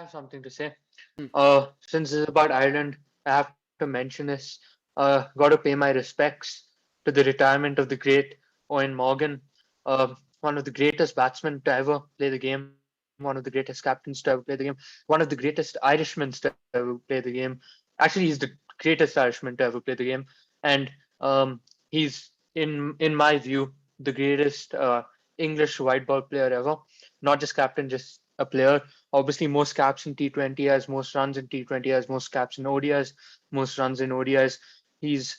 have something to say. Hmm. Since it's about Ireland, I have to mention this. Got to pay my respects to the retirement of the great Eoin Morgan, one of the greatest batsmen to ever play the game, one of the greatest captains to ever play the game, one of the greatest Irishmen to ever play the game. Actually, he's the greatest Irishman to ever play the game, and he's in my view the greatest English white ball player ever. Not just captain, just a player. Obviously, most caps in T20, has most runs in T20, has most caps in ODIs, most runs in ODIs. He's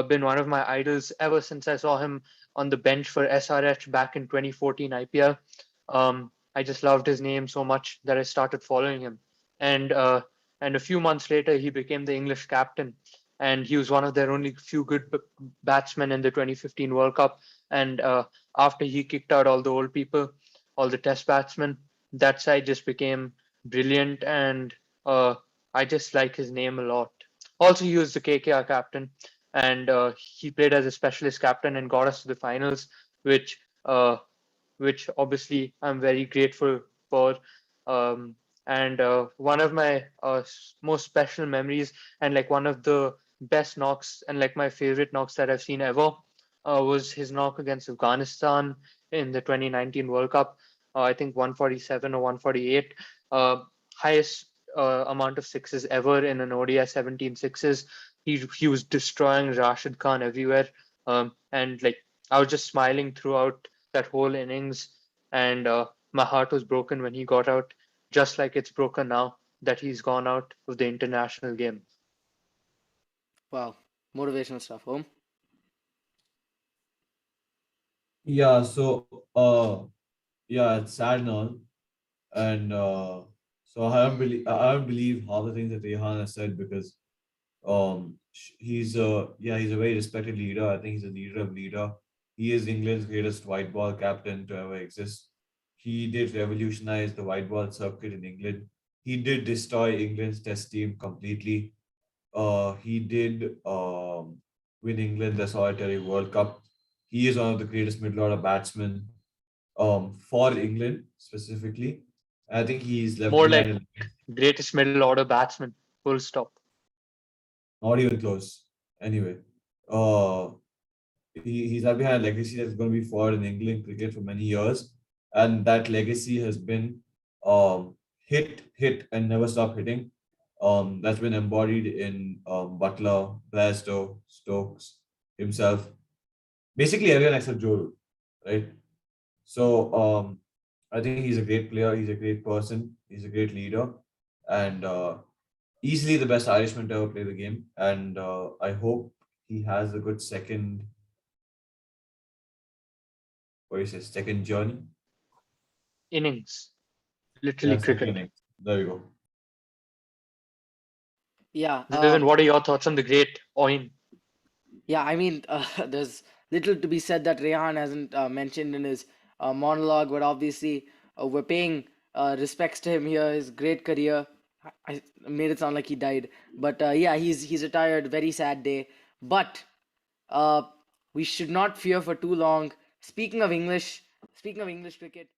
been one of my idols ever since I saw him on the bench for SRH back in 2014 IPL. I just loved his name so much that I started following him. And uh, and a few months later, he became the English captain. And he was one of their only few good batsmen in the 2015 World Cup. And after he kicked out all the old people, all the test batsmen, that side just became brilliant. And I just like his name a lot. Also, he was the KKR captain, and he played as a specialist captain and got us to the finals, which uh, which obviously I'm very grateful for. Um, and one of my most special memories, and like one of the best knocks, and like my favorite knocks that I've seen ever, was his knock against Afghanistan in the 2019 World Cup. I think 147 or 148, highest amount of sixes ever in an ODI, 17 sixes. He was destroying Rashid Khan everywhere, and like I was just smiling throughout that whole innings, and my heart was broken when he got out, just like it's broken now that he's gone out of the international game. Wow, motivational stuff. Home. Yeah, yeah, it's sad and all. And so I don't believe all the things that Rehan has said because he's a very respected leader. I think he's a leader of leader. He is England's greatest white ball captain to ever exist. He did revolutionize the white ball circuit in England. He did destroy England's test team completely. He did win England the solitary World Cup. He is one of the greatest middle order batsmen for England specifically. I think he's left More behind like greatest middle order batsman, full stop. not even close. Anyway, uh, he's left behind a legacy that's going to be followed in England cricket for many years, and that legacy has been hit, and never stop hitting. That's been embodied in Butler, Blasto, Stokes, himself, basically everyone except Joe Root, right? So I think he's a great player. He's a great person. He's a great leader, and easily the best Irishman to ever play the game. And I hope he has a good second, what do you say, second journey. Innings, literally Yeah, second cricket. innings. There you go. Yeah. Vivian, what are your thoughts on the great Oin? Yeah. I mean, there's little to be said that Rehan hasn't mentioned in his monologue, but obviously we're paying respects to him here. His great career. I made it sound like he died, but yeah, he's retired. Very sad day. But uh, we should not fear for too long. Speaking of English cricket.